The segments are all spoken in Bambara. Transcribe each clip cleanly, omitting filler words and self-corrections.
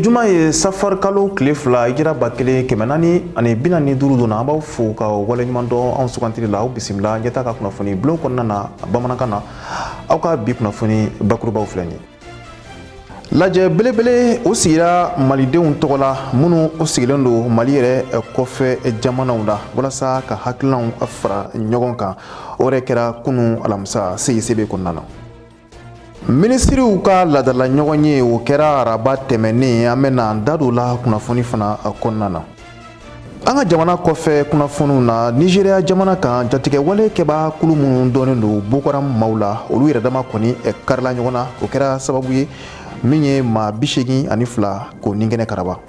juma ye safar kalo tile fila hijira ba kelen kɛmɛ naani ani bi naani duuru donna an b'aw fo ka waleɲuman dɔn anw sugantili la aw bisimila ɲɛta ka kunnafoni bulon kɔnɔna na bamanankan na aw ka bi kunnafoni bakurubaw filɛ nin ye. Lajɛ belebele o sigira malidenw tɔgɔ la minnu o sigilen don Mali yɛrɛ kɔfɛ jamanaw la walasa ka hakilinaw fara ɲɔgɔn kan o yɛrɛ kɛra kunu alamisa CICB kɔnɔna na. Ministiriw ka ladala ɲɔgɔn ye o kɛra araba tɛmɛnen an bɛna da don la kunnafoni fana kɔnɔna na. An ka jamana kɔfɛ kunnafoniw na Nigeria jamana kan jatigɛwale kɛba kulu minnu dɔnnen don Boko Haram maaw la olu yɛrɛ dama kɔni karila ɲɔgɔn na o kɛra sababu ye min ye maa 82 ko ninkɛnɛ karaba.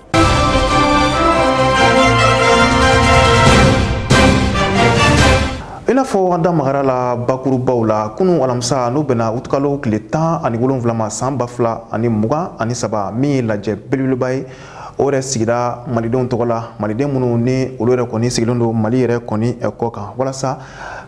I n'a fɔ an da magara la bakurubaw la kunu alamisa n'o bɛnna utikalo tile 17 ma san 2023 min ye lajɛ belebeleba ye o yɛrɛ sigira malidenw tɔgɔ la maliden minnu ni olu yɛrɛ kɔni sigilen don Mali yɛrɛ kɔni kɔ kan walasa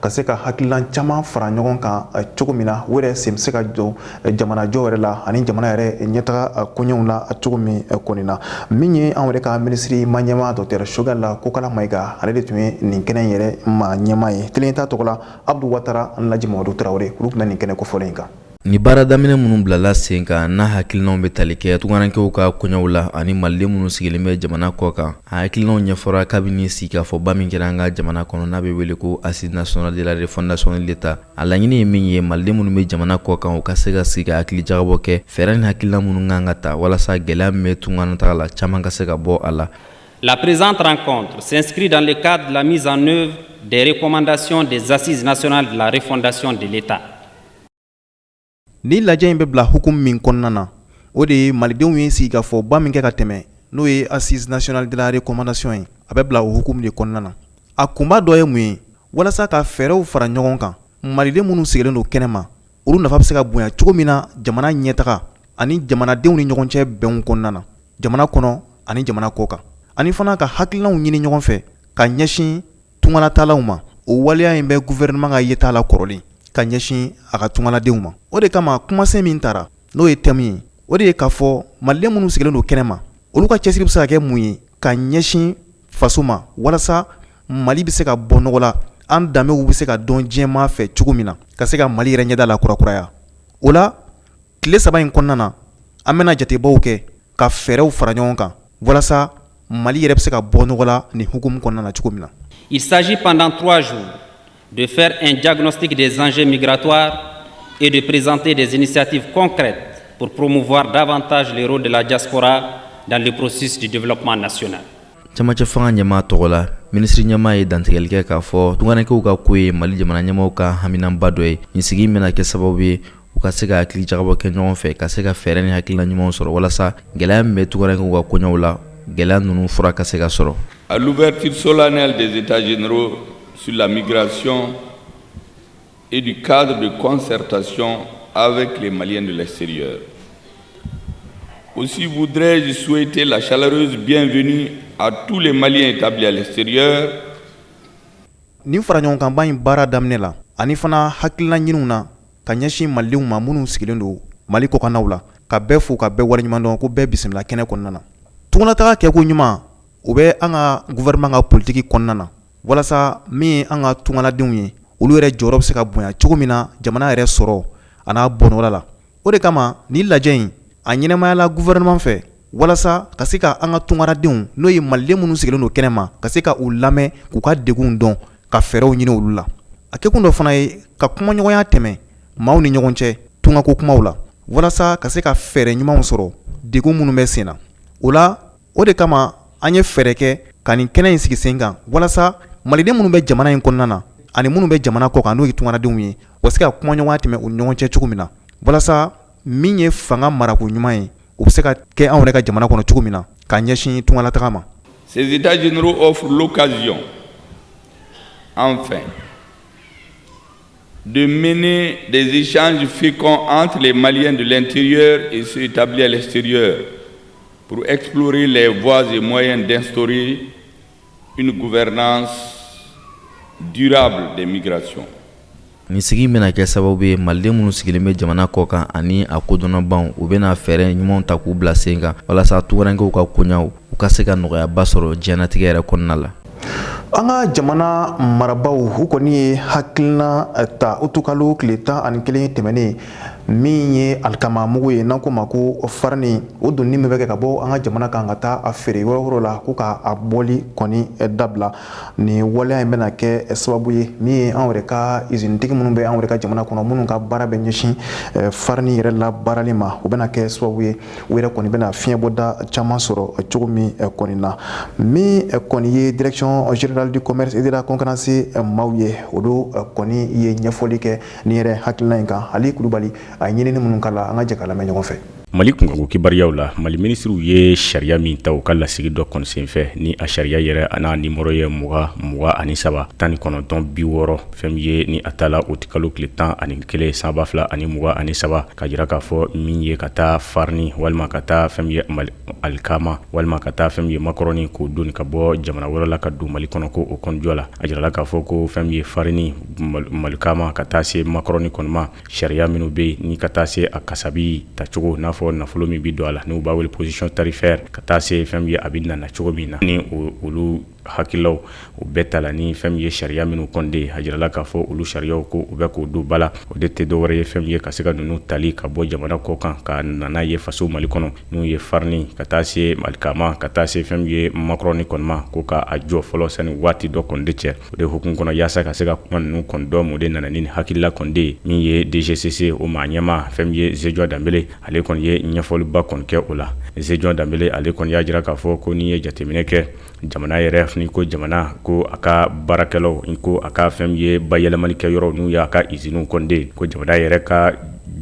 ka se ka hakililan caman fara ɲɔgɔn kan cogo min na o yɛrɛ sen bɛ se ka jɔ jamanajɔ yɛrɛ la ani jamana yɛrɛ ɲɛtaga koɲɛw la cogo min kɔni na min ye an yɛrɛ ka minisiri ma ɲɛma Dr Sogɛl Kokala Mayiga ale de tun ye nin kɛnɛ yɛrɛ ma ɲɛma ye kelen ta tɔgɔ la Abdou Watara Laji Mamadu Tarawele olu tun bɛ nin kɛnɛ kofɔlen in kan. Ni baara daminɛ minnu bilala sen kan n'a hakilinaw bɛ tali kɛ tungarankew ka koɲɛw la ani maliden minnu sigilen bɛ jamana kɔ kan a hakilinaw ɲɛfɔra kabini sigikafɔba min kɛra an ka jamana kɔnɔ n'a bɛ wele ko Assise nationale de la refondation de l'État a laɲini ye min ye maliden minnu bɛ jamana kɔ kan u ka se ka sigi ka hakili jagabɔ kɛ fɛɛrɛ ni hakilina minnu kan ka ta walasa gɛlɛya min bɛ tungarantaga la caman ka se ka bɔ a la. La présente rencontre s'inscrit dans le cadre de la mise en œuvre des recommandations des Assises nationales de la refondation de l'État. Ni lajɛ in bɛ bila hukumu min kɔnɔna na o de ye malidenw ye sigikafɔba min kɛ ka tɛmɛ n'o ye Assise nationale de la recommandation ye a bɛ bila o hukumu de kɔnɔna na a kunba dɔ ye mun ye walasa ka fɛɛrɛw fara ɲɔgɔn kan maliden minnu sigilen don kɛnɛ ma olu nafa bɛ se ka bonya cogo min na jamana ɲɛtaga ani jamanadenw ni ɲɔgɔn cɛ bɛnw kɔnɔna na jamana kɔnɔ ani jamana kɔ kan ani fana ka hakilinaw ɲini ɲɔgɔn fɛ ka ɲɛsin tungalatalaw ma o waleya in bɛ gouvernement ka yeta la kɔrɔlen ka ɲɛsin a ka tungaladenw ma o de kama kumasen min taara n'o ye thème ye o de ye k'a fɔ maliden minnu sigilen don kɛnɛ ma olu ka cɛsiri bɛ se ka kɛ mun ye ka ɲɛsin faso ma walasa Mali bɛ se ka bɔ nɔgɔ la an danbew bɛ se ka dɔn diɲɛmaa fɛ cogo min na ka se ka Mali yɛrɛ ɲɛda la kurakuraya o la tile 3 in kɔnɔna na an bɛna jatebaw kɛ ka fɛɛrɛw fara ɲɔgɔn kan walasa Mali yɛrɛ bɛ se ka bɔ nɔgɔ la nin hukumu kɔnɔna na cogo min na. Il s'agit pendant 3 jours de faire un diagnostic des enjeux migratoires et de présenter des initiatives concrètes pour promouvoir davantage le rôle de la diaspora dans le processus du développement national. Camancɛ fanga ɲɛmaa tɔgɔ la minisiri ɲɛmaa ye dantigɛli kɛ k'a fɔ tungarankew ka ko ye Mali jamana ɲɛmaaw ka haminanba dɔ ye nin sigi bɛna kɛ sababu ye u ka se ka hakili jagabɔ kɛ ɲɔgɔn fɛ ka se ka fɛɛrɛ ni hakilina ɲumanw sɔrɔ walasa gɛlɛya min bɛ tungarankew ka koɲɛw la gɛlɛya ninnu fura ka se ka sɔrɔ. À l'ouverture solennelle des États généraux sur la migration et du cadre de concertation avec les Maliens de l'extérieur. Aussi voudrais-je souhaiter la chaleureuse bienvenue à tous les Maliens établis à l'extérieur. Ni fara ɲɔgɔn kan ba in baara daminɛ la ani fana hakilina ɲiniw na ka ɲɛsin malidenw ma minnu sigilen don Mali kɔkannaw la ka bɛɛ fo ka bɛɛ waleɲuman dɔn ko bɛɛ bisimila kɛnɛ kɔnɔna na tungalataga kɛko ɲuman o bɛ an ka gouvernement ka politiki kɔnɔna na walasa min ye an ka tungaladenw ye olu yɛrɛ jɔyɔrɔ bɛ se ka bonya cogo min na jamana yɛrɛ sɔrɔ a n'a bɔnɔgɔla la o de kama ni lajɛ in a ɲɛnɛmayala gouvernement fɛ walasa ka se ka an ka tungaradenw n'o ye maliden minnu sigilen don kɛnɛ ma ka se ka u lamɛn k'u ka degun dɔn ka fɛɛrɛw ɲini olu la a kɛkun dɔ fana ye ka kumaɲɔgɔnya tɛmɛ maaw ni ɲɔgɔn cɛ tungako kumaw la walasa ka se ka fɛɛrɛ ɲumanw sɔrɔ degun minnu bɛ sen na o la o de kama an ye fɛɛrɛ kɛ ka nin kɛnɛ in sigi sen kan walasa maliden minnu bɛ jamana in kɔnɔna na ani minnu bɛ jamana kɔ kan n'o ye tungaradenw ye o se ka kumaɲɔgɔnya tɛmɛ u ɲɔgɔn cɛ cogo min na walasa min ye fanga marako ɲuman ye o bɛ se ka kɛ anw yɛrɛ ka jamana kɔnɔ cogo min na ka ɲɛsin tungalataga ma. Ces États généraux offrent l'occasion enfin de mener des échanges féconds entre les Maliens de l'intérieur et ceux établis à l'extérieur pour explorer les voies et moyens d'instaurer une gouvernance durable des migrations. ni sigi bɛna kɛ sababu ye maliden minnu sigilen bɛ jamana kɔ kan ani a kodɔnnabanw u bɛna fɛɛrɛ ɲumanw ta k'u bila sen kan walasa tugarankew ka koɲaw u ka se ka nɔgɔyaba sɔrɔ diɲɛnatigɛ yɛrɛ kɔnɔna la. An ka jamana marabaw u kɔni ye hakilina ta o tukalo tile 11 tɛmɛnen min ye alikama mugu ye n'an ko ma ko farini o donni min bɛ kɛ ka bɔ an ka jamana kan ka taa a feere yɔrɔ la ko ka a bɔli kɔni dabila ni waleya in bɛna kɛ sababu ye min ye an yɛrɛ ka izinitigi minnu bɛ an yɛrɛ ka jamana kɔnɔ minnu ka baara bɛ ɲɛsin farini yɛrɛ la baarali ma o bɛna kɛ sababu ye u yɛrɛ kɔni bɛna fiɲɛbɔda caman sɔrɔ cogo min kɔni na min kɔni ye direction générale du commerce et de la concurrence maaw ye olu kɔni ye ɲɛfɔli kɛ ni yɛrɛ hakilina in kan Ali Kulubali a ɲinini minnu kala an ka jɛ ka lamɛn ɲɔgɔn fɛ. Mali kunkanko kibaruyaw la Mali ministriw ye sariya min ta u ka lasigi dɔ kɔni senfɛ ni a sariya yɛrɛ n'a nimoro ye 20 19 60 fɛn ye ni a taala o tikalo tile 11 sanba 2023 ka jira k'a fɔ min ye ka taa farini walima ka taa fɛn ye alikama walima ka taa fɛn ye makaroni k'o doni ka bɔ jamana wɛrɛ la ka don Mali kɔnɔ ko o kɔnjɔ la a jirala k'a fɔ ko fɛn ye farini malikama ka taa se makaroni kɔni ma sariya minnu bɛ ni ka taa se a kasabi tacogo n'a fɔ nafolo min bi don a la n'u b'a wele position tarifaire ka taa se fɛn ye a bɛ nana cogo min na ni olu hakilaw u bɛɛ ta la ni fɛn ye sariya minnu kɔnde a jirala k'a fɔ olu sariyaw ko u bɛ k'o don bala o de tɛ dɔwɛrɛ ye fɛn ye ka se ka ninnu tali ka bɔ jamana kɔ kan ka nana ye faso Mali kɔnɔ n'u ye farini ka taa se malikama ka taa se fɛn ye makaroni kɔni ma ko ka a jɔ fɔlɔ sani waati dɔ kɔni de cɛ o de hukumu kɔnɔ yaasa ka se ka kuma ninnu kɔni dɔn o de nana ni hakilila kɔnde min ye DGCC o maa ɲɛma fɛn ye Zedjon Dambele ale kɔni ye ɲɛfɔliba kɔni kɛ o la Zedjon Dambele ale kɔni y'a jira k'a fɔ ko ni ye jateminɛ kɛ jamana yɛrɛ ni ko jamana ko a ka baarakɛlaw ko a ka fɛn ye bayɛlɛmalikɛ yɔrɔ n'u y'a ka iziniw kɔnde ko jamana yɛrɛ ka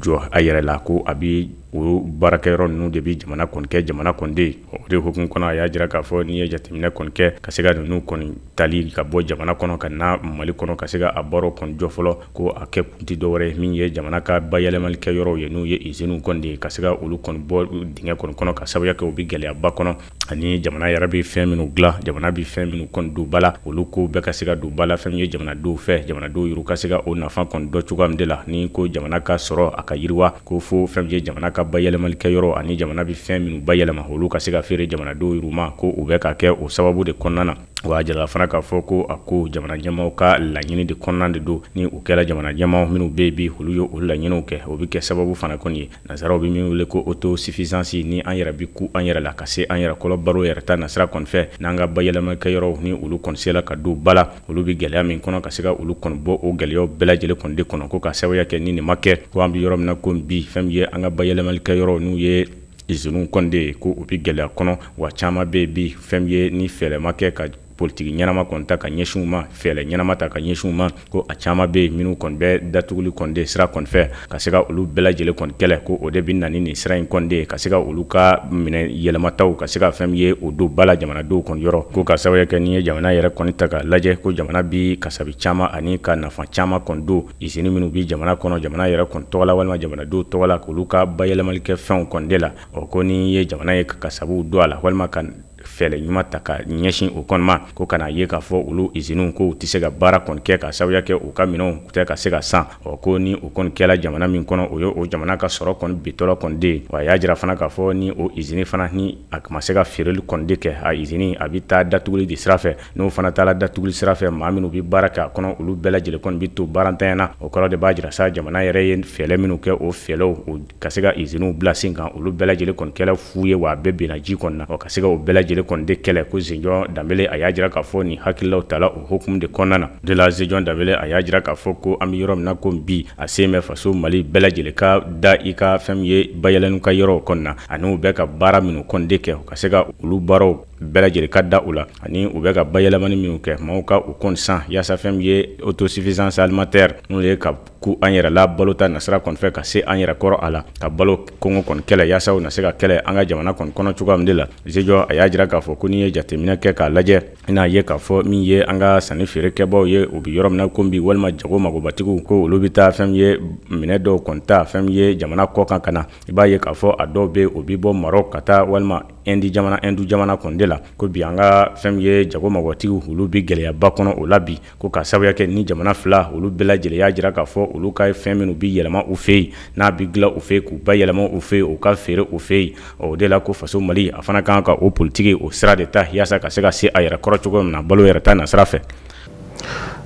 jɔ a yɛrɛ la ko a bi o baarakɛyɔrɔ ninnu de bi jamana kɔni kɛ jamana kɔnde o de hukumu kɔnɔ a y'a jira k'a fɔ ni ye jateminɛ kɔni kɛ ka se ka ninnu kɔni tali ka bɔ jamana kɔnɔ ka na Mali kɔnɔ ka se ka a baro kɔni jɔ fɔlɔ ko a kɛ kunti dɔwɛrɛ min ye jamana ka bayɛlɛmalikɛ yɔrɔw ye n'u ye iziniw kɔni ka se ka olu kɔni bɔ dingɛ kɔni kɔnɔ ka sababuya kɛ u bi gɛlɛyaba kɔnɔ ani jamana yɛrɛ bɛ fɛn minnu dilan jamana bɛ fɛn minnu kɔni don bala olu ko bɛɛ ka se ka don bala fɛn ye jamanadenw fɛ jamanadenw yuru ka se ka o nafa kɔni dɔ cogoya min de la ni ko jamana ka sɔrɔ a ka yiriwa ko fo fɛn ye jamana ka bayɛlɛmalikɛ yɔrɔ ani jamana bɛ fɛn minnu bayɛlɛma olu ka se ka feere jamanadenw yuru ma ko u bɛ ka kɛ o sababu de kɔnɔna na wa jala fana k'a fɔ ko a ko jamana ɲɛmaaw ka laɲini de kɔnɔna de don ni u kɛra jamana ɲɛmaaw minnu bɛ bi olu ye o laɲiniw kɛ o bɛ kɛ sababu fana kɔni ye nasaraw bɛ min wele ko autosuffisance ni an yɛrɛ bɛ ku an yɛrɛ la ka se an yɛrɛ kɔlɔ baro yɛrɛ ta nasira kɔni fɛ n'an ka bayɛlɛmalikɛ yɔrɔw ni olu kɔni sela ka don bala olu bɛ gɛlɛya min kɔnɔ ka se ka olu kɔni bɔ o gɛlɛyaw bɛɛ lajɛlen kɔni de kɔnɔ ko ka sababuya kɛ ni nin ma kɛ ko an bɛ yɔrɔ min na ko bi fɛn ye an ka bayɛlɛmalikɛ yɔrɔw n'u ye iziniw kɔnde ko u bɛ gɛlɛya kɔnɔ wa caman bɛ bi fɛn ye ni fɛɛrɛ ma kɛ ka politiki ɲɛnama kɔni ta ka ɲɛsinw ma fɛɛrɛ ɲɛnama ta ka ɲɛsinw ma ko a caman bɛ yen minnu kɔni bɛ datuguli kɔni de sira kɔni fɛ ka se ka olu bɛɛ lajɛlen kɔni kɛlɛ ko o de bɛ na ni nin sira in kɔni de ka se ka olu ka minɛ yɛlɛmataw ka se ka fɛn ye o don bala jamanadenw kɔni yɔrɔ ko ka sababu kɛ ni ye jamana yɛrɛ kɔni ta ka lajɛ ko jamana bi kasabi caman ani ka nafa caman kɔni don izini minnu bi jamana kɔnɔ jamana yɛrɛ kɔni tɔgɔ la walima jamanadenw tɔgɔ la k'olu ka bayɛlɛmalikɛ fɛnw kɔni de la o ko ni ye jamana ye ka kasabiw don a la walima ka fɛɛrɛ ɲuman ta ka ɲɛsin o kɔni ma ko kana ye k'a fɔ olu iziniw ko u tɛ se ka baara kɔni kɛ ka sababuya kɛ u ka minɛnw tɛ ka se ka san ko ni o kɔni kɛla jamana min kɔnɔ o ye o jamana ka sɔrɔ kɔni bitɔla kɔni de wa a y'a jira fana k'a fɔ ni o izini fana ni a ma se ka feereli kɔni de kɛ a izini a bɛ taa datuguli de sira fɛ n'o fana taara datuguli sira fɛ maa minnu bɛ baara kɛ a kɔnɔ olu bɛɛ lajɛlen kɔni bɛ to baarantanya na o kɔrɔ de b'a jira sa jamana yɛrɛ ye fɛɛrɛ minnu kɛ o fɛɛrɛw ka se ka iziniw bila sen kan olu bɛɛ lajɛlen kɔni kɛla fu ye wa a bɛɛ benna ji kɔni na ka se ka o bɛɛ lajɛlen kɔni de kɛlɛ ko Zedjon Dambele a y'a jira k'a fɔ nin hakililaw tala o hukumu de kɔnɔna na de la Zedjon Dambele a y'a jira k'a fɔ ko an bɛ yɔrɔ min na ko bi a sen bɛ faso Mali bɛɛ lajɛlen ka da i ka fɛn ye bayɛlɛni ka yɔrɔw kɔnɔna na ani u bɛ ka baara minnu kɔni de kɛ ka se ka olu baaraw bɛɛ lajɛlen ka da u la ani u bɛ ka bayɛlɛmani minnu kɛ maaw ka u kɔni san yaasa fɛn ye autosuffisance alimentaire n'o ye ka ku an yɛrɛ la balo ta nasira kɔni fɛ ka se an yɛrɛ kɔrɔ a la ka balo kɔngɔ kɔni kɛlɛ yaasa u na se ka kɛlɛ an ka jamana kɔni kɔnɔ cogoya min de la Zedjon a y'a jira k'a fɔ ko n'i ye jateminɛ kɛ k'a lajɛ i n'a ye k'a fɔ min ye an ka sanni feere kɛbaaw ye u bɛ yɔrɔ min na ko bi walima jago magobatigiw ko olu bɛ taa fɛn ye minɛ dɔw kɔni ta fɛn ye jamana kɔ kan ka na i b'a ye k'a fɔ a dɔw bɛ o bɛ bɔ Maroc ka taa walima Indi jamana konde la ko bi an ka fɛn min ye jago mabɔtigiw olu bi gɛlɛyaba kɔnɔ o la bi ko ka sababuya kɛ ni jamana fila olu bɛɛ lajɛlen y'a jira k'a fɔ olu ka fɛn minnu bi yɛlɛma u fɛ yen n'a bi dilan u fɛ yen k'u ba yɛlɛma u fɛ yen u ka feere u fɛ yen o de la ko faso Mali a fana kan ka o politiki o sira de ta yaasa ka se ka se a yɛrɛ kɔrɔ cogo min na balo yɛrɛ ta nasira fɛ.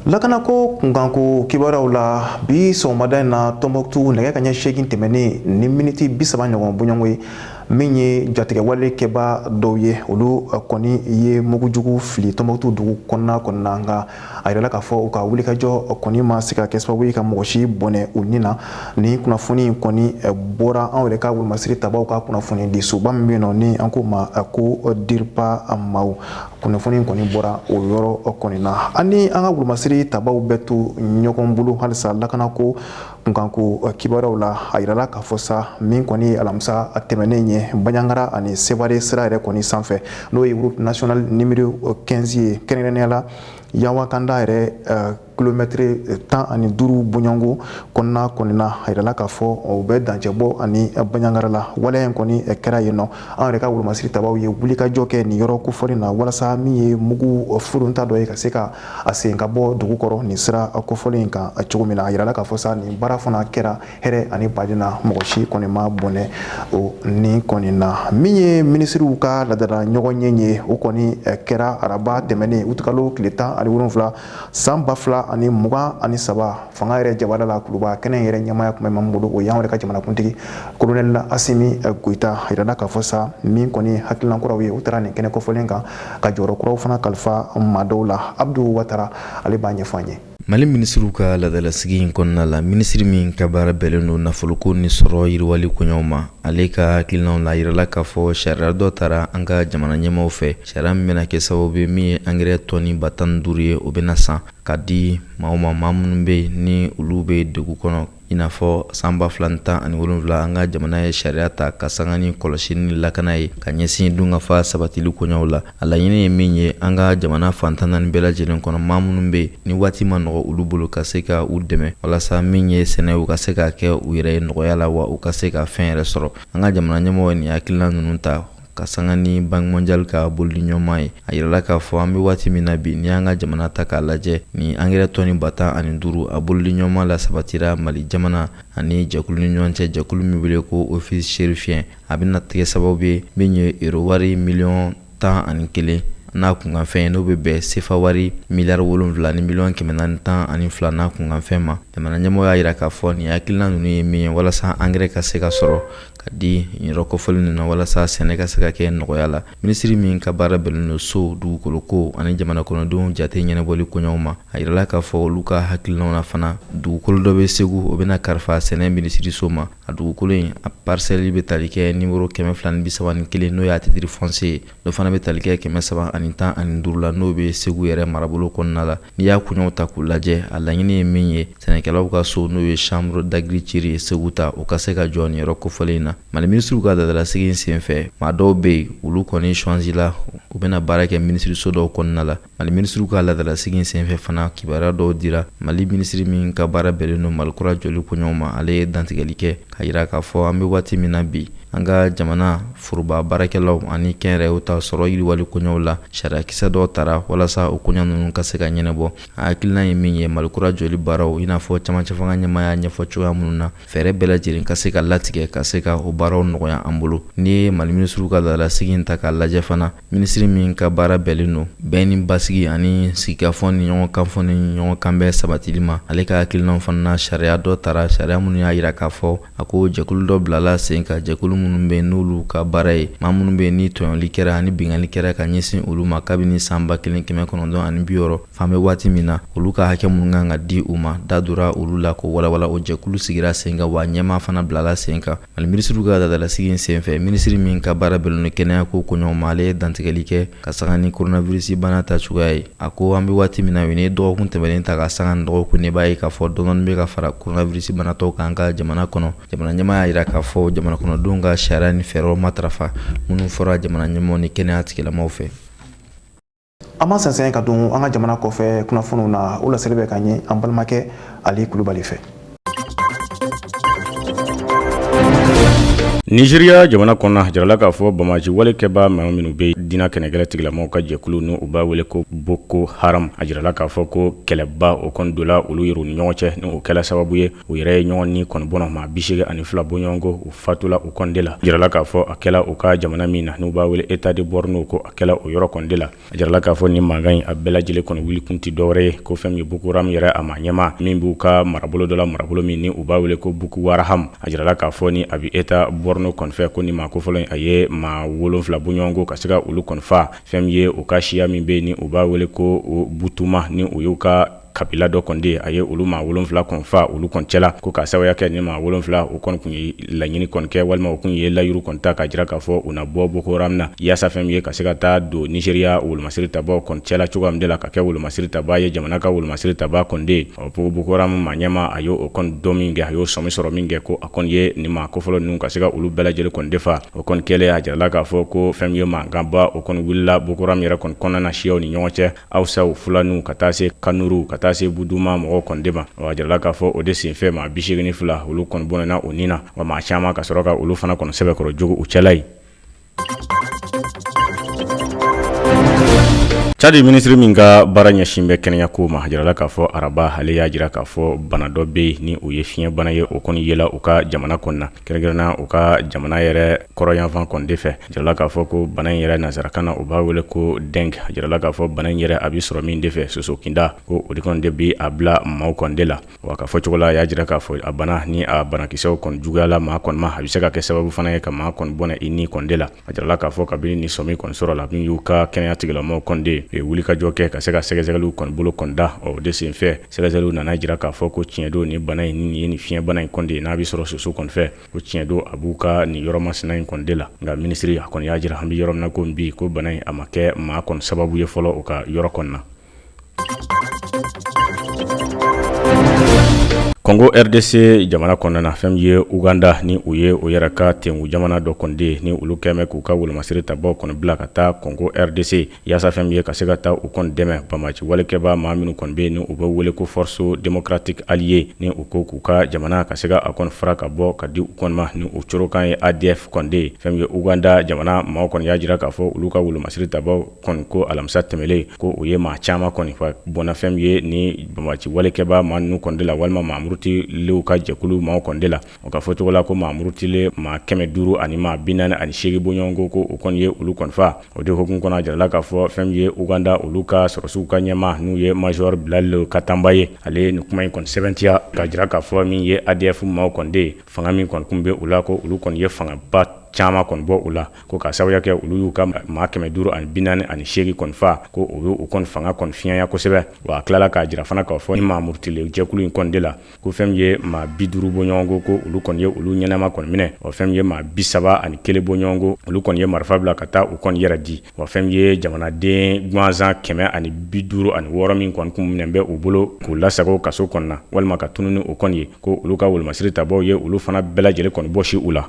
Lakanako kunkanko kibaruyaw la bi sɔgɔmada in na Tɔnbɔkutu nɛgɛ kanɲɛ 8 tɛmɛnen ni miniti 30 ɲɔgɔn bɔɲɔgɔnko ye min ye jatigɛwale kɛba dɔw ye olu kɔni ye mugujugu fili Tɔnbɔkutu dugu kɔnɔna nka a yirala k'a fɔ u ka wulikajɔ kɔni ma se ka kɛ sababu ye ka mɔgɔ si bɔnɛ u ni na ni kunnafoni kɔni bɔra an yɛrɛ ka wolomasiri tabaw ka kunnafoni di soba min bɛ yen nɔ ni an ko ma ko DIRPA maaw kunnafoni kɔni bɔra o yɔrɔ kɔni na ani an ka wolomasiri tabaw bɛɛ to ɲɔgɔn bolo halisa lakanako kunkanko kibaruyaw la a yirala k'a fɔ sa min kɔni ye alamisa tɛmɛnen ye Baɲangara ani Sevare sira yɛrɛ kɔni sanfɛ n'o ye route nationale numéro 15 ye kɛrɛnkɛrɛnnenya la Yawakanda yɛrɛ kilomɛtiri 15 bɔɲɔgɔnko kɔnɔna na a yirala k'a fɔ o bɛ dancɛ bɔ ani Baɲangara la waleya in kɔni kɛra yen nɔ an yɛrɛ ka wolomasiri tabaw ye wulikajɔ kɛ nin yɔrɔ kofɔli na walasa min ye mugu furunta dɔ ye ka se ka a sen ka bɔ dugu kɔrɔ nin sira kofɔli in kan cogo min na a yirala k'a fɔ sa nin baara fana kɛra hɛrɛ ani baden na mɔgɔ si kɔni ma bɔnɛ o nin kɔni na min ye minisiriw ka ladala ɲɔgɔn ye o kɔni kɛra araba tɛmɛnen utikalo tile 17 san 2023 fanga yɛrɛ jabala la kuluba kɛnɛ yɛrɛ ɲɛmaya kuma min bolo o y'an yɛrɛ ka jamanakuntigi kolonɛli Asimi Goita yirala k'a fɔ sa min kɔni hakilina kuraw ye u taara nin kɛnɛ kɔfɔlen kan ka jɔyɔrɔ kuraw fana kalifa maa dɔw la Abdu Watara ale b'a ɲɛfɔ an ye. Mali minisiriw ka ladalasigi in kɔnɔna la minisiri min ka baara bɛɛlen don nafoloko ni sɔrɔ yiriwali koɲɛw ma ale ka hakilinaw la yirala k'a fɔ sariya dɔ taara an ka jamana ɲɛmaw fɛ sariya min bɛna kɛ sababu ye min ye angɛrɛ tɔni 15 ye o bɛna san ka di maa minnu bɛ yen ni olu bɛ degun kɔnɔ i n'a fɔ san 2017 an ka jamana ye sariya ta ka sanga ni kɔlɔsi ni lakana ye ka ɲɛsin dungafa sabatili koɲɛw la a laɲini ye min ye an ka jamana fantan naani bɛɛ lajɛlen kɔnɔ maa minnu bɛ yen ni waati ma nɔgɔ olu bolo ka se ka u dɛmɛ walasa min ye sɛnɛ u ka se ka kɛ u yɛrɛ ye nɔgɔya la wa u ka se ka fɛn yɛrɛ sɔrɔ an ka jamana ɲɛmɔgɔ ye nin hakilina ninnu ta ka sanga ni Banque mondiale ka bolili ɲɔgɔnma ye a yirala k'a fɔ an bɛ waati min na bi ni an ka jamana ta k'a lajɛ ni angɛrɛ tɔni 15 a bolili ɲɔgɔnma la sabatira Mali jamana ani jɛkulu ni ɲɔgɔn cɛ jɛkulu min wele ko office chérifien a bɛna tigɛ sababu ye min ye euro wari miliyɔn 11 n'a kunkanfɛn ye n'o bɛ bɛn sefa wari miliyari 7 ni miliyɔn 412 n'a kunkanfɛn ma jamana ɲɛmɔgɔ y'a jira k'a fɔ nin hakilina ninnu ye min ye walasa angɛrɛ ka se ka sɔrɔ ka di yɔrɔ kɔfɔli ninnu na walasa sɛnɛ ka se ka kɛ nɔgɔya la minisiri min ka baara bɛnnen don so dugukolo ko ani jamana kɔnɔdenw jate ɲɛnabɔli koɲɛw ma a yirala k'a fɔ olu ka hakilinaw na fana dugukolo dɔ bɛ Segu o bɛna kalifa sɛnɛ minisiri so ma a dugukolo in a parcelle bɛ tali kɛ numéro 231 n'o y'a titre foncier ye dɔ fana bɛ tali kɛ 315 la n'o bɛ Segu yɛrɛ marabolo kɔnɔna la n'i y'a koɲɛw ta k'u lajɛ a laɲini ye min ye sɛnɛkɛlaw ka so n'o ye chambre d'agriculture ye Segu ta o ka se ka jɔ nin yɔrɔ kofɔlen in na Mali minisiriw ka ladalasigi in senfɛ maa dɔw bɛ yen olu kɔni choisila u bɛna baara kɛ minisiri so dɔw kɔnɔna la Mali minisiriw ka ladalasigi in senfɛ fana kibaruya dɔw dira Mali minisiri min ka baara bɛnnen don Malikura jɔli koɲɛw ma ale ye dantigɛli kɛ k'a yira k'a fɔ an bɛ waati min na bi an ka jamana foroba baarakɛlaw ani kɛnyɛrɛyew ta sɔrɔ yiriwali koɲɛw la sariyakisɛ dɔw tara walasa o koɲɛ ninnu ka se ka ɲɛnabɔ a hakilina ye min ye Malikura jɔli baaraw i n'a fɔ camancɛ fanga ɲɛmaa y'a ɲɛfɔ cogoya minnu na fɛɛrɛ bɛɛ lajɛlen ka se ka latigɛ ka se ka o baaraw nɔgɔya an bolo n'i ye Mali minisiriw ka ladalasigi in ta k'a lajɛ fana minisiri min ka baara bɛɛlen don bɛn ni basigi ani sigikafɔ ni ɲɔgɔn kanfɔ ni ɲɔgɔn kanbɛn sabatili ma ale ka hakilinaw fana na sariya dɔ tara sariya minnu y'a yira k'a fɔ a ko jɛkulu dɔ bilala sen ka jɛkulu minnu bɛ n'olu ka baara ye maa minnu bɛ ni tɔɲɔli kɛra ani bingali kɛra ka ɲɛsin olu ma kabini san 1960 fan bɛ waati min na olu ka hakɛ minnu kan ka di u ma da dora olu la ko walawala o jɛkulu sigira sen kan wa ɲɛmaa fana bilala sen kan Mali minisiriw ka ladalasigi in senfɛ minisiri min ka baara bɛnnen don kɛnɛya ko koɲɛw ma ale ye dantigɛli kɛ ka sanga ni coronavirus bana ta cogoya ye a ko an bɛ waati min na u ni dɔgɔkun tɛmɛnen ta ka sanga ni dɔgɔkun ne b'a ye k'a fɔ dɔɔni bɛ ka fara coronavirus banatɔw kan ka jamana kɔnɔ jamana ɲɛmaa y'a jira k'a fɔ jamana kɔnɔdenw ka sariya ni fɛɛrɛw matarafa minnu fɔra jamana ɲɛmɔgɔw ni kɛnɛya tigilamɔgɔw fɛ an ma sɛnsɛn ka don an ka jamana kɔfɛ kunnafoniw na o laseli bɛ ka ɲɛ an balimakɛ Ali Kulubali fɛ Nigeria jamana kɔnɔ jarala k'a fɔ bamaji walekɛba maa minnu bɛ diinɛ kɛnɛgɛlɛ tigilamɔgɔw ka jɛkulu n'u u b'a wele ko Boko Haram a jirala k'a fɔ ko kɛlɛba o kɔni dola olu yɛrɛ ni ɲɔgɔn cɛ ni o kɛla sababu ye u yɛrɛ ye ɲɔgɔn ni kɔni bɔnɔ maa 82 bɔ ɲɔgɔn kɔ u fatula o kɔni de la a jirala k'a fɔ a kɛla u ka jamana min na n'u b'a wele État de Borno ko a kɛla o yɔrɔ kɔni de la a jirala k'a fɔ ni mankan in a bɛɛ lajɛlen kɔni wuli kun tɛ dɔwɛrɛ ye ko fɛn min ye Boko Haram yɛrɛ a ma ɲɛma min b'u ka marabolo dɔ la marabolo min ni u b'a wele ko Boko Haram a jirala k'a fɔ ni a bɛ État Borno kɔni fɛ ko ni maa ko fɔlɔ a ye maa 7 bɔ ɲɔgɔn kɔ ka se ka olu kɔni fa fɛn min ye u ka siya min bɛ ni u b'a wele ko Butuma ni u y'u ka kabila dɔ kɔni de a ye olu maa 7 kɔni fa olu kɔni cɛla ko ka sababuya kɛ ni maa 7 o kɔni kun ye laɲini kɔni kɛ walima o kun ye layiru kɔni ta ka jira k'a fɔ u na bɔ Boko Haram na yaasa fɛn min ye ka se ka taa don Nigeria wolomasiri tabaw kɔni cɛla cogoya min de la ka kɛ wolomasiri taba ye jamana ka wolomasiri taba kɔni de Boko Haram maa ɲɛma a y'o kɔni dɔ min kɛ a y'o sɔmi sɔrɔ min kɛ ko a kɔni ye ni maa kofɔlɔ ninnu ka se ka olu bɛɛ lajɛlen kɔni defa o kɔni kɛlen a jirala k'a fɔ ko fɛn min ye mankanba o kɔni wulila Boko Haram yɛrɛ kɔni kɔnɔna siyaw ni ɲɔgɔn cɛ Hausaw Fulaniw ka taa se Kanuru ka taa se Buduma mɔgɔw kɔni de ma a jirala k'a fɔ o de senfɛ maa 82 olu kɔni bɔnna o ni na wa maa caman ka sɔrɔ ka olu fana kɔni sɛbɛkɔrɔ jogo u cɛla ye Chad ministre min ka baara ɲɛsin bɛ kɛnɛya ko ma jirala k'a fɔ araba ale y'a jira k'a fɔ bana dɔ bɛ ni o ye fiɲɛ bana ye o kɔni yela u ka jamana kɔnɔna kɛrɛnkɛrɛnna u ka jamana yɛrɛ kɔrɔyanfan kɔni de fɛ jirala k'a fɔ ko bana in yɛrɛ nazarakan na u b'a wele ko dengue jirala k'a fɔ bana in yɛrɛ a bɛ sɔrɔ min de fɛ sosokinda ko o de kɔni de bɛ a bila maaw kɔni de la wa ka fɔ cogo la a y'a jira k'a fɔ a bana ni a banakisɛw kɔni juguyala maa kɔni ma a bɛ se ka kɛ sababu fana ye ka maa kɔni bɔnɛ i ni kɔni de la a jirala k'a fɔ kabini ni sɔmi kɔni sɔrɔ la min y'u ka kɛnɛya tigilamɔgɔw kɔni de wuli ka jɔ kɛ ka se ka sɛgɛsɛgɛliw kɔni bolo kɔni da o de senfɛ sɛgɛsɛgɛliw nana jira k'a fɔ ko tiɲɛ don ni bana in ni ye ni fiɲɛ bana in kɔni de n'a bɛ sɔrɔ soso kɔni fɛ ko tiɲɛ don a b'u ka nin yɔrɔ masina in kɔni de la nka minisiri a kɔni y'a jira an bɛ yɔrɔ min na ko bi ko bana in a ma kɛ maa kɔni sababu ye fɔlɔ o ka yɔrɔ kɔni na Congo RDC jamana kɔnɔna fɛn ye Uganda ni u ye o yɛrɛ ka tengu jamana dɔ kɔnde ni olu kɛmɛ k'u ka wolomasiri tabaw kɔni bila ka taa Congo RDC yaasa fɛn ye ka se ka taa u kɔni dɛmɛ bamaci walekɛba maa minnu kɔni bɛ ni u bɛ wele ko Force Démocratique Alliée ni u ko k'u ka jamana ka se ka a kɔni fara ka bɔ ka di u kɔni ma ni u coro kan ye ADF kɔnde fɛn ye Uganda jamana maaw kɔni y'a jira k'a fɔ olu ka wolomasiri tabaw kɔni ko alamisa tɛmɛlen ko u ye maa caman kɔni fa bɔnna fɛn ye ni bamaci walekɛba maa ninnu kɔni de la walima maamuru lew ka jɛkulu maaw kɔni de la o ka fɔ cogo la ko maamuru tile maa 500 ani maa 48 bɔ ɲɔgɔn ko o kɔni ye olu kɔni fa o de hukumu kɔnɔ a jirala k'a fɔ fɛn ye Uganda olu ka sɔrɔsiw ka ɲɛma n'u ye Major Bilal Katamba ye ale ni kuma in kɔni sɛbɛntiya ka jira k'a fɔ min ye ADF maaw kɔni de fanga min kɔni kun bɛ u la ko olu kɔni ye fangaba caman kɔni bɔ u la ko ka sababuya kɛ olu y'u ka maa 548 kɔni fa ko o y'u kɔni fanga kɔni fiɲɛya kosɛbɛ wa a tilala k'a jira fana k'a fɔ ni maamuru tile jɛkulu in kɔni de la ko fɛn ye maa 50 bɔ ɲɔgɔn ko olu kɔni ye olu ɲɛnama kɔni minɛ wa fɛn ye maa 31 bɔ ɲɔgɔn olu kɔni ye marifa bila ka taa u kɔni yɛrɛ di wa fɛn ye jamanaden gansan 156 min kɔni kun minɛ bɛ u bolo k'u lasago kaso kɔni na walima ka tununi o kɔni ye ko olu ka wolomasiri tabaw ye olu fana bɛɛ lajɛlen kɔni bɔsi u la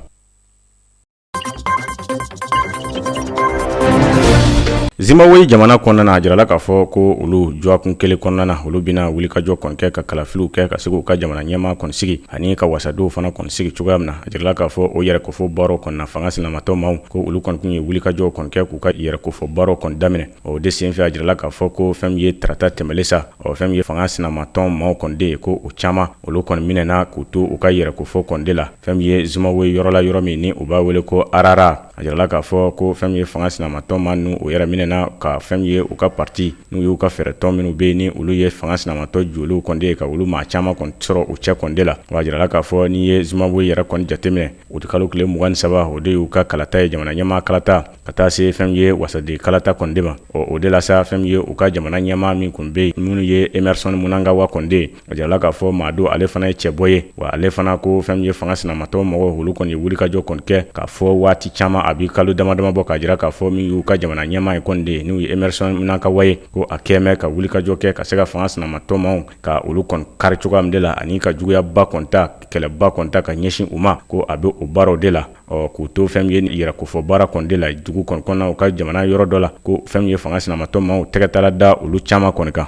Zimbabwe jamana kɔnɔna a jirala k'a fɔ ko olu jɔkun kelen kɔnɔna olu bɛna wuli ka jɔ kɔni kɛ ka kalafiliw kɛ ka se k'u ka jamana ɲɛmaa kɔni sigi ani ka wasadenw fana kɔni sigi cogoya min na a jirala k'a fɔ o yɛrɛkofɔ baaraw kɔni na fanga sinamatɔ maaw ko olu kɔni kun ye wuli ka jɔ kɔni kɛ k'u ka yɛrɛkofɔ baaraw kɔni daminɛ o de senfɛ a jirala k'a fɔ ko fɛn ye tarata tɛmɛlen sa o fɛn ye fanga sinamatɔ maaw kɔni de ye ko o caman olu kɔni minɛna k'u to u ka yɛrɛkofɔ kɔni de la fɛn ye Zimbabwe yɔrɔ la yɔrɔ min ni u b'a wele ko Arara a jirala k'a fɔ ko fɛn ye fanga sinamatɔ maa nu o yɛrɛ minɛna ka fɛn ye u ka parti n'u y'u ka fɛrɛtɔ minnu bɛ ni olu ye fanga sinamatɔ joliw kɔni de ka olu maa caman kɔni sɔrɔ u cɛ kɔni de la wa jirala k'a fɔ ni ye Zimbabwe yɛrɛ kɔni jateminɛ o de kalo tile 23 o de y'u ka kalata ye jamana ɲɛmaa kalata ka taa se fɛn ye wasaden kalata kɔni de ma o de la sa fɛn ye u ka jamana ɲɛmaa min kun bɛ minnu ye Emerson Mnangagwa kɔni de a jirala k'a fɔ maa do ale fana ye cɛbɔ ye wa ale fana ko fɛn ye fanga sinamatɔ mɔgɔw olu kɔni ye wuli ka jɔ kɔni kɛ k'a fɔ waati caman a bi kalo damadama bɔ k'a jira k'a fɔ min y'u ka jamana ɲɛmaa ye kɔni de n'u ye Emerson Mnangagwa ye ko a kɛmɛ ka wuli ka jɔ kɛ ka se ka fanga sinamatɔ maaw ka olu kɔni kari cogoya min de la ani ka juguyaba kɔni ta kɛlɛba kɔni ta ka ɲɛsin u ma ko a bɛ o baaraw de la k'u to fɛn ye yɛrɛkofɔ baara kɔni de la dugu kɔni kɔnɔna u ka jamana yɔrɔ dɔ la ko fɛn ye fanga sinamatɔ maaw tɛgɛtala da olu caman kɔni kan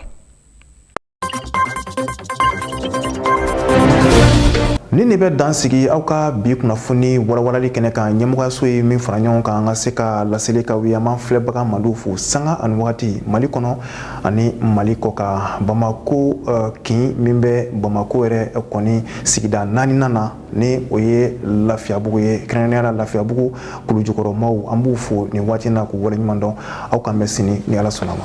ni ne bɛ dan sigi aw ka bi kunnafoni walawalali kɛnɛ kan ɲɛmɔgɔyaso ye min fara ɲɔgɔn kan an ka se ka laseli ka wuli an b'an filɛbaga maliw fo sanga ani wagati mali kɔnɔ ani mali kɔ ka bamako kin min bɛ bamako yɛrɛ kɔni sigida 4nan na ni o ye lafiyabugu ye kɛrɛnkɛrɛnnenya la lafiyabugu kulujukɔrɔmaw an b'u fo nin waati na k'u waleɲuman dɔn aw kan bɛ sini ni ala sɔnna ma.